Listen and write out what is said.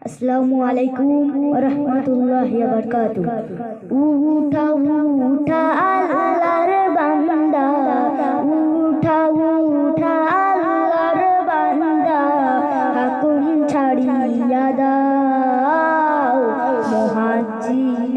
আসসালামু আলাইকুম ওয়া রাহমাতুল্লাহি ওয়া বারাকাতুহু। উঠা উঠা আল্লাহর বান্দা, উঠা উঠা আল্লাহর বান্দা, হাকুম ছাড়িয়া দাও মুহাজ্জির